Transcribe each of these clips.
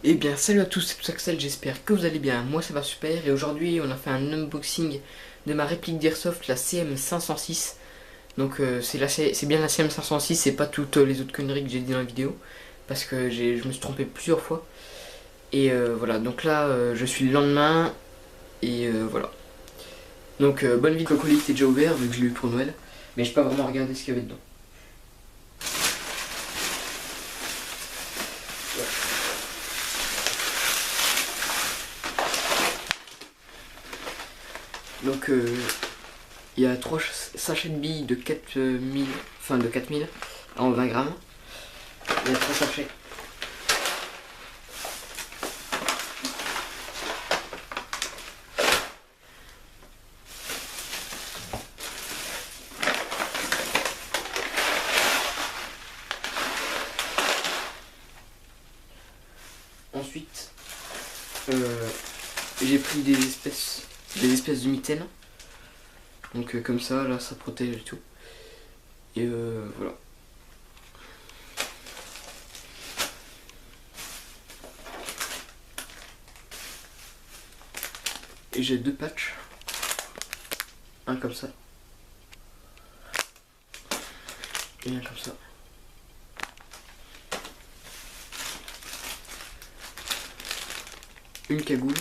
Eh bien salut à tous, c'est Psaxel, j'espère que vous allez bien, moi ça va super et aujourd'hui on a fait un unboxing de ma réplique d'Airsoft, la CM506. Donc c'est bien la CM506, c'est pas toutes les autres conneries que j'ai dit dans la vidéo parce que je me suis trompé plusieurs fois. Et voilà, donc là je suis le lendemain et voilà. Donc bonne vie, le colis était déjà ouvert vu que je l'ai eu pour Noël, mais j'ai pas vraiment regardé ce qu'il y avait dedans. Donc il y a 3 sachets de billes de 4000, enfin de 4000 en 20 grammes. Il y a 3 sachets. Ensuite, j'ai pris des espèces de mitaines. Donc comme ça, là, ça protège et tout. Et voilà. Et j'ai 2 patchs. Un comme ça. Et un comme ça. Une cagoule.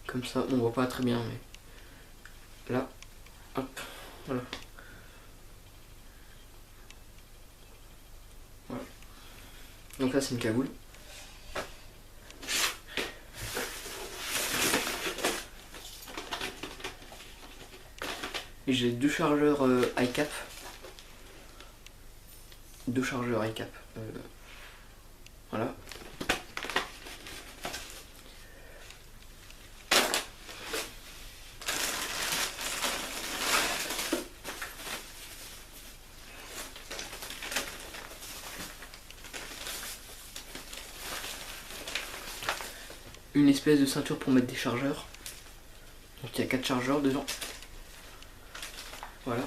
Comme ça, on voit pas très bien, mais là, hop, voilà. Voilà. Donc là, c'est une cagoule. Et j'ai 2 chargeurs iCap. 2 chargeurs iCap. Voilà. Une espèce de ceinture pour mettre des chargeurs. Donc il y a 4 chargeurs dedans. Voilà.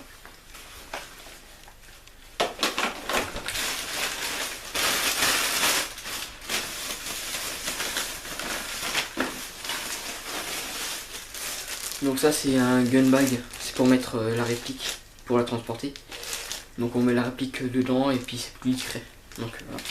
Donc ça c'est un gun bag, c'est pour mettre la réplique, pour la transporter. Donc on met la réplique dedans et puis c'est plus discret. Donc voilà.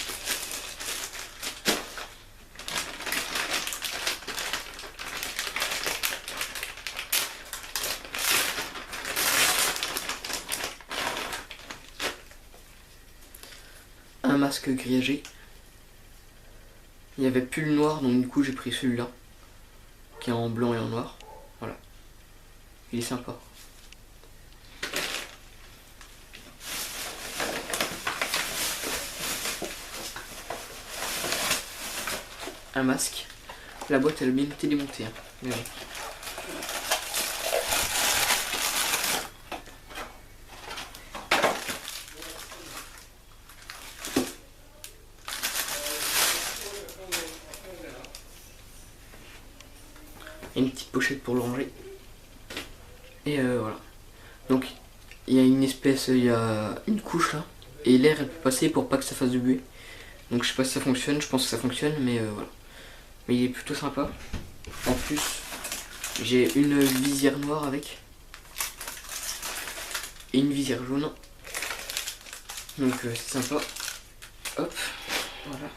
Un masque grillagé. Il n'y avait plus le noir, donc du coup j'ai pris celui-là, qui est en blanc et en noir. Voilà. Il est sympa. Un masque. La boîte elle a bien été démontée. Hein. Mais bon. Et une petite pochette pour le ranger. Et voilà. Donc il y a une couche là. Et l'air elle peut passer pour pas que ça fasse de buée. Donc je sais pas si ça fonctionne, je pense que ça fonctionne, mais voilà. Mais il est plutôt sympa. En plus, j'ai une visière noire avec. Et une visière jaune. Donc c'est sympa. Hop, voilà.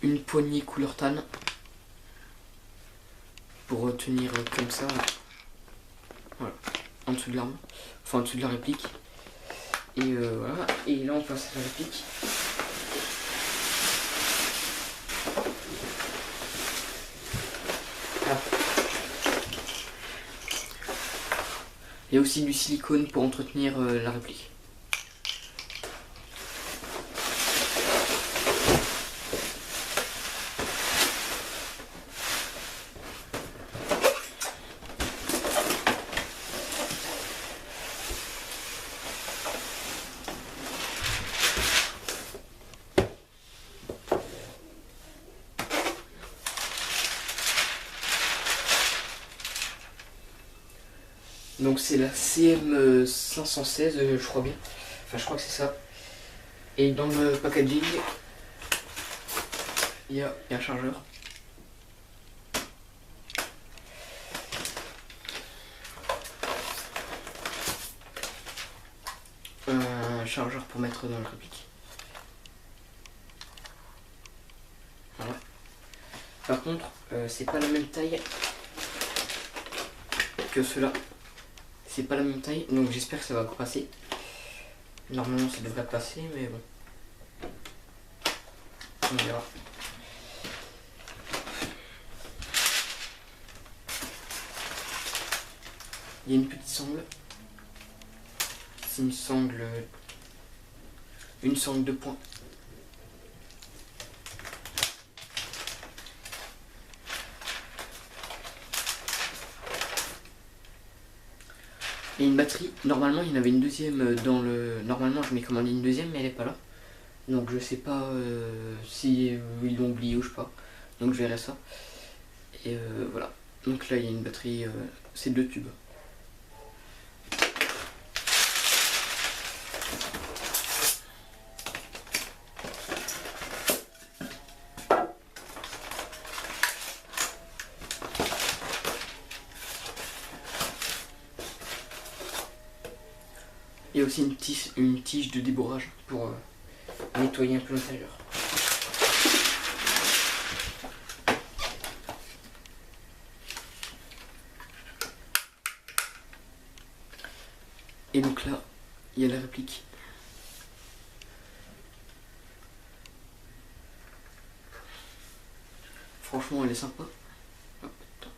Une poignée couleur tan. Pour tenir comme ça. Voilà. En dessous de l'arme. Enfin en dessous de la réplique. Et voilà. Et là on passe à la réplique. Ah. Il y a aussi du silicone pour entretenir la réplique. Donc c'est la CM516, je crois bien. Enfin, je crois que c'est ça. Et dans le packaging, il y a un chargeur. Un chargeur pour mettre dans le réplique. Voilà. Par contre, c'est pas la même taille que ceux-là. C'est pas la même taille, donc j'espère que ça va passer. Normalement ça devrait passer, mais bon. On verra. Il y a une petite sangle. C'est une sangle de poing. Et une batterie. Normalement il y en avait une deuxième dans le... Normalement je m'ai commandé une deuxième mais elle est pas là. Donc je sais pas si ils l'ont oublié ou je sais pas. Donc je verrai ça. Et voilà. Donc là il y a une batterie, c'est 2 tubes. Il y a aussi une tige de débourrage pour nettoyer un peu l'intérieur. Et donc là, il y a la réplique. Franchement, elle est sympa. Hop, attends.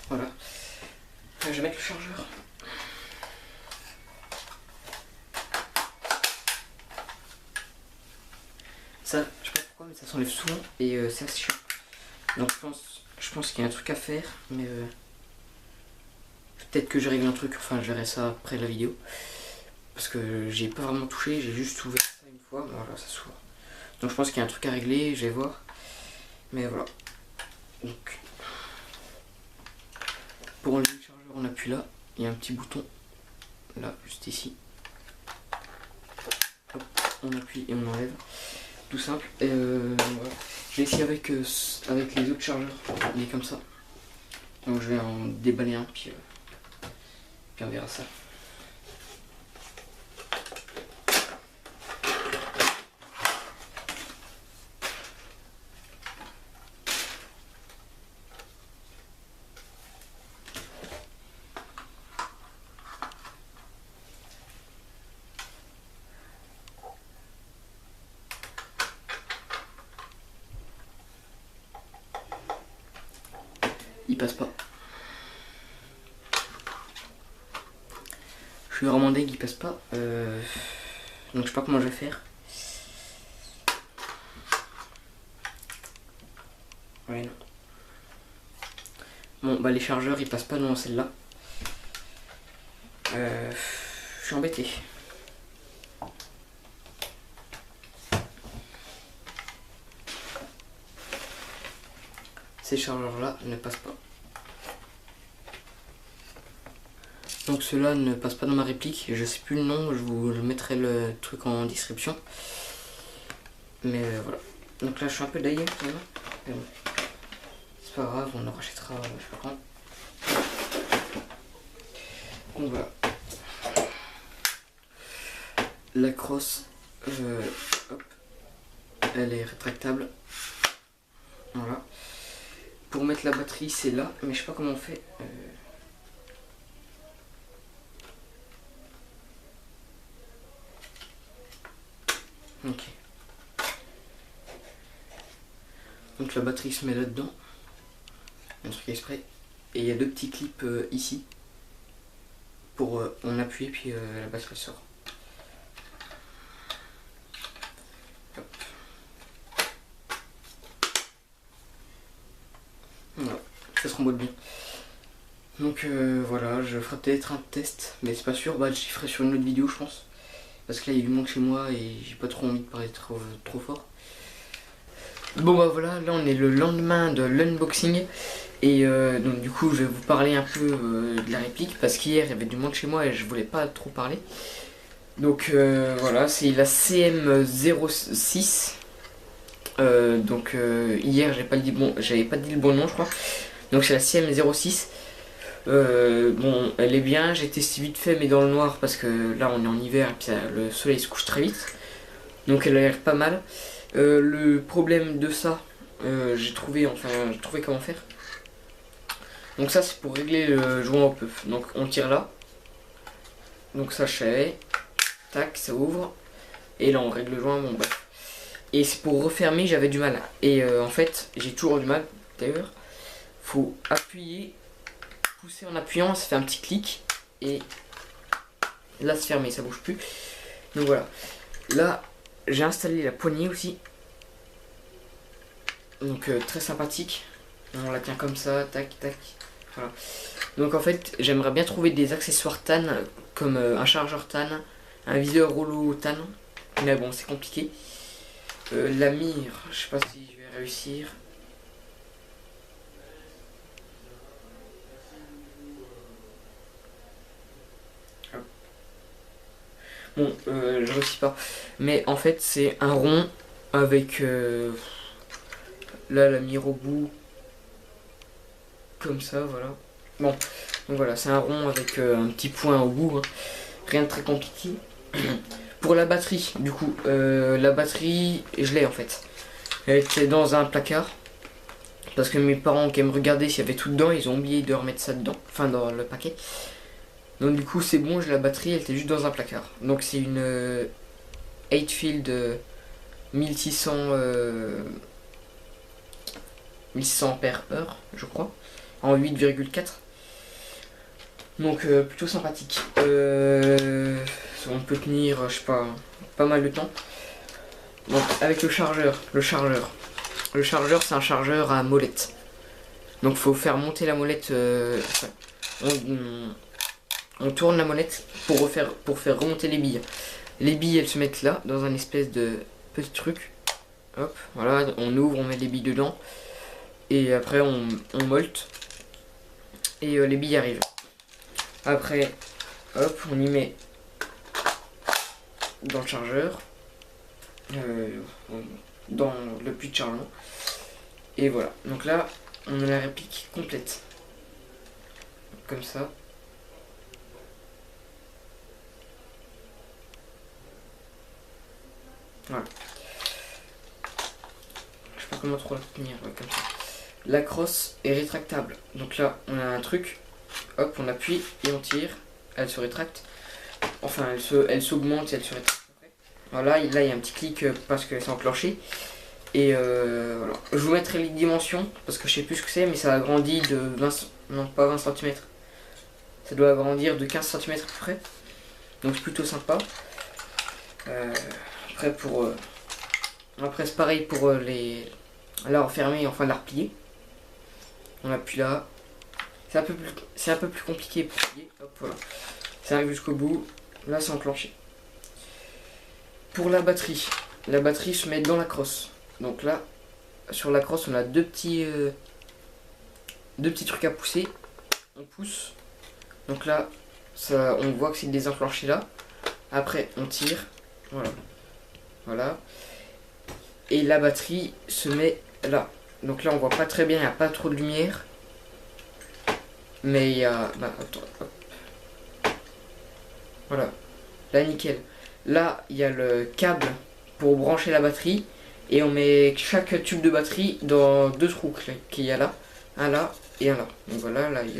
Voilà. Je vais mettre le chargeur. Ça, je sais pas pourquoi, mais ça s'enlève souvent et c'est assez chiant. Donc je pense qu'il y a un truc à faire, mais peut-être que je règle un truc, enfin je verrai ça après la vidéo. Parce que j'ai pas vraiment touché, j'ai juste ouvert ça une fois, voilà, ça s'ouvre. Donc je pense qu'il y a un truc à régler, je vais voir. Mais voilà. Donc, pour enlever le chargeur, on appuie là, il y a un petit bouton, là, juste ici. Hop, on appuie et on enlève. Tout simple. Voilà. Je vais essayer avec les autres chargeurs. Il est comme ça. Donc je vais en déballer un, puis on verra ça. Il passe pas. Je suis vraiment deg, il passe pas. Donc je sais pas comment je vais faire. Ouais, non. Bon, bah les chargeurs ils passent pas dans celle-là. Je suis embêté. Ces chargeurs-là ne passent pas. Donc ceux-là ne passent pas dans ma réplique. Je sais plus le nom, je vous mettrai le truc en description. Mais voilà. Donc là je suis un peu daillé maintenant. Mais bon. C'est pas grave, on en rachètera je sais pas quand. Donc voilà. La crosse, hop, elle est rétractable. Voilà. Pour mettre la batterie c'est là, mais je sais pas comment on fait. Ok. Donc la batterie se met là-dedans. Un truc exprès. Et il y a 2 petits clips ici. Pour on appuie puis la batterie sort. Hop. Voilà. Ça se remboîte bien. Donc voilà, je ferai peut-être un test, mais c'est pas sûr, bah j'y ferai sur une autre vidéo je pense. Parce que là il y a du monde chez moi et j'ai pas trop envie de parler trop fort. Bon bah voilà, là on est le lendemain de l'unboxing. Et donc du coup je vais vous parler un peu de la réplique. Parce qu'hier il y avait du monde chez moi et je voulais pas trop parler. Donc voilà, c'est la CM06. Hier j'avais pas dit le bon nom je crois. Donc c'est la CM06. Bon, elle est bien, j'ai testé vite fait mais dans le noir parce que là on est en hiver et puis le soleil se couche très vite. Donc elle a l'air pas mal. Le problème de ça, j'ai trouvé comment faire. Donc ça c'est pour régler le joint au puff. Donc on tire là. Donc ça je savais. Tac, ça ouvre. Et là on règle le joint, bon bref. Et c'est pour refermer, j'avais du mal. Et en fait, j'ai toujours du mal d'ailleurs. Faut appuyer, pousser en appuyant, ça fait un petit clic. Et là c'est fermé, ça bouge plus. Donc voilà. Là, j'ai installé la poignée aussi. Donc très sympathique. On la tient comme ça, tac tac. Voilà. Donc en fait, j'aimerais bien trouver des accessoires TAN comme un chargeur TAN, un viseur rouleau TAN. Mais bon, c'est compliqué. La mire, je sais pas si je vais réussir. Bon, je réussis pas. Mais en fait, c'est un rond avec là la mire au bout. Comme ça, voilà. Bon, donc voilà, c'est un rond avec un petit point au bout. Hein. Rien de très compliqué. Pour la batterie, du coup, la batterie, je l'ai en fait. Elle était dans un placard. Parce que mes parents qui aiment regarder s'il y avait tout dedans, ils ont oublié de remettre ça dedans. Enfin, dans le paquet. Donc du coup, c'est bon, j'ai la batterie, elle était juste dans un placard. Donc c'est une 8-field 1600 ampères heure, je crois. En 8,4. Donc plutôt sympathique. On peut tenir, je sais pas mal de temps. Donc avec le chargeur. Le chargeur c'est un chargeur à molette. Donc faut faire monter la molette. On tourne la molette pour faire remonter les billes. Les billes elles se mettent là dans un espèce de petit truc. Hop, voilà, on ouvre, on met les billes dedans. Et après on molte. Et les billes arrivent. Après, hop, on y met dans le chargeur, dans le puits de chargement. Et voilà. Donc là, on a la réplique complète. Comme ça. Voilà. Je sais pas comment trop la tenir, ouais, comme ça. La crosse est rétractable. Donc là, on a un truc. Hop, on appuie et on tire. Elle se rétracte. Enfin, elle s'augmente et elle se rétracte. Voilà, là il y a un petit clic parce que c'est enclenché. Et voilà. Je vous mettrai les dimensions parce que je sais plus ce que c'est, mais ça agrandit de 20, non pas 20 cm. Ça doit agrandir de 15 cm à peu près. Donc c'est plutôt sympa. Après c'est pareil pour la refermer, enfin la replier. On appuie là. C'est un peu plus compliqué pour plier. Hop, voilà. Ça arrive jusqu'au bout. Là c'est enclenché. Pour la batterie se met dans la crosse. Donc là, sur la crosse, on a deux petits trucs à pousser. On pousse. Donc là, on voit que c'est désenclenché là. Après, on tire. Voilà. Voilà. Et la batterie se met là. Donc là, on voit pas très bien, il n'y a pas trop de lumière. Mais il y a... Bah, attends, hop. Voilà. Là, nickel. Là, il y a le câble pour brancher la batterie. Et on met chaque tube de batterie dans deux trous qu'il y a là. Un là et un là. Donc voilà, là, il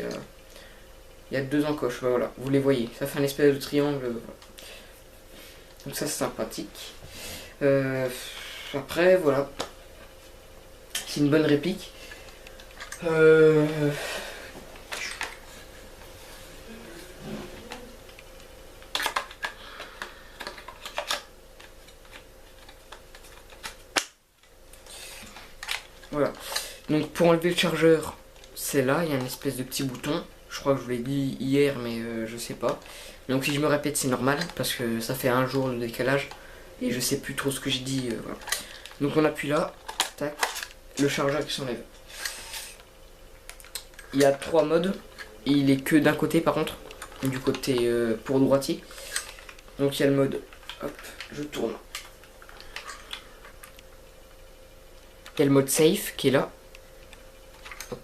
y a deux encoches. Voilà, vous les voyez. Ça fait un espèce de triangle. Voilà. Donc ça, c'est sympathique. Après, voilà. C'est une bonne réplique. Voilà. Donc pour enlever le chargeur, c'est là, il y a une espèce de petit bouton. Je Je crois que je vous l'ai dit hier, mais je sais pas. Donc si je me répète, c'est normal, parce que ça fait un jour de décalage. Et je sais plus trop ce que j'ai dit. Voilà. Donc on appuie là, tac, le chargeur qui s'enlève. Il y a 3 modes. Et il est que d'un côté par contre. Du côté pour droitier. Donc il y a le mode, hop, je tourne. Il y a le mode safe qui est là. Hop.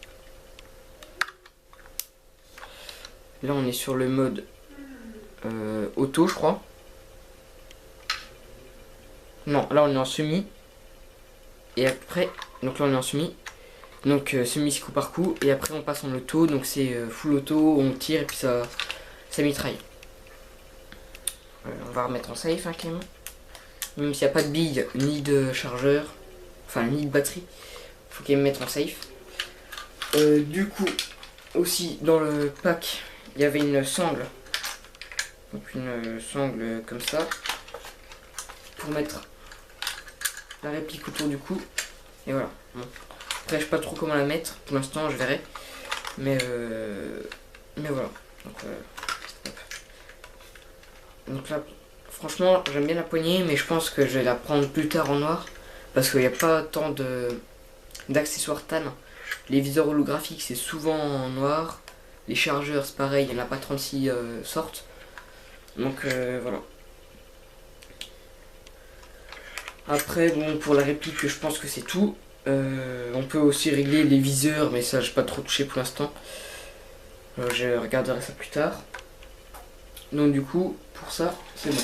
Là on est sur le mode auto je crois. Non, là on est en semi. Et après, donc là on est en semi. Donc semi c'est coup par coup. Et après on passe en auto. Donc c'est full auto, on tire et puis ça mitraille. On va remettre en safe hein, quand même. Même s'il n'y a pas de bille ni de chargeur, enfin ni de batterie, faut quand même mettre en safe. Du coup, aussi dans le pack, il y avait une sangle. Donc une sangle comme ça. Pour mettre la réplique autour du cou. Et voilà. Bon. Après je sais pas trop comment la mettre. Pour l'instant je verrai. Mais voilà. Donc là, franchement j'aime bien la poignée. Mais je pense que je vais la prendre plus tard en noir. Parce qu'il n'y a pas tant d'accessoires tan. Les viseurs holographiques c'est souvent en noir. Les chargeurs c'est pareil. Il n'y en a pas 36 sortes. Donc voilà. Après, bon, pour la réplique, je pense que c'est tout. On peut aussi régler les viseurs, mais ça, j'ai pas trop touché pour l'instant. Je regarderai ça plus tard. Donc, du coup, pour ça, c'est bon.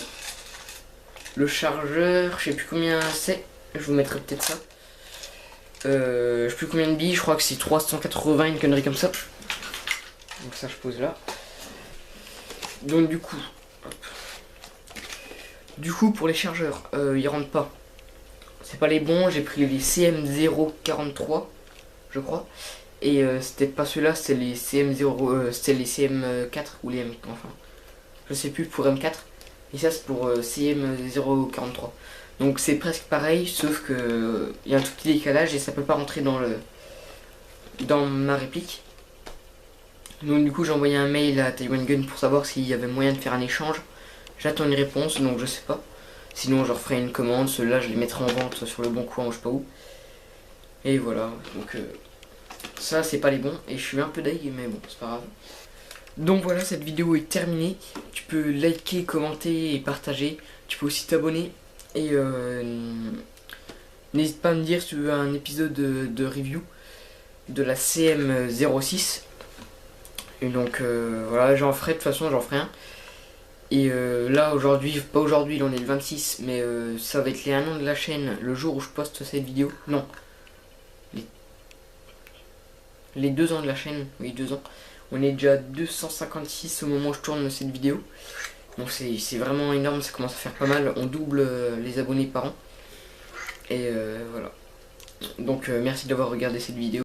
Le chargeur, je sais plus combien c'est. Je vous mettrai peut-être ça. Je sais plus combien de billes, je crois que c'est 380, une connerie comme ça. Donc, ça, je pose là. Donc, du coup, hop. Du coup, pour les chargeurs, ils rentrent pas. C'est pas les bons, j'ai pris les CM043, je crois. Et c'était pas ceux-là, c'était les CM0, c'était les CM4 ou les M, enfin, je sais plus pour M4. Et ça c'est pour CM043. Donc c'est presque pareil, sauf que il y a un tout petit décalage et ça peut pas rentrer dans ma réplique. Donc du coup j'ai envoyé un mail à Taiwan Gun pour savoir s'il y avait moyen de faire un échange. J'attends une réponse, donc je sais pas. Sinon je referai une commande, ceux-là je les mettrai en vente sur le bon coin ou je sais pas où. Et voilà, donc ça c'est pas les bons et je suis un peu deg mais bon c'est pas grave. Donc voilà, cette vidéo est terminée. Tu peux liker, commenter et partager. Tu peux aussi t'abonner. Et n'hésite pas à me dire si tu veux un épisode de review de la CM06. Et donc voilà, j'en ferai de toute façon, j'en ferai un. Et là aujourd'hui, pas aujourd'hui, on est le 26, mais ça va être les 1 an de la chaîne le jour où je poste cette vidéo. Non. Les 2 ans de la chaîne, oui 2 ans. On est déjà à 256 au moment où je tourne cette vidéo. Donc c'est vraiment énorme, ça commence à faire pas mal. On double les abonnés par an. Et voilà. Donc merci d'avoir regardé cette vidéo.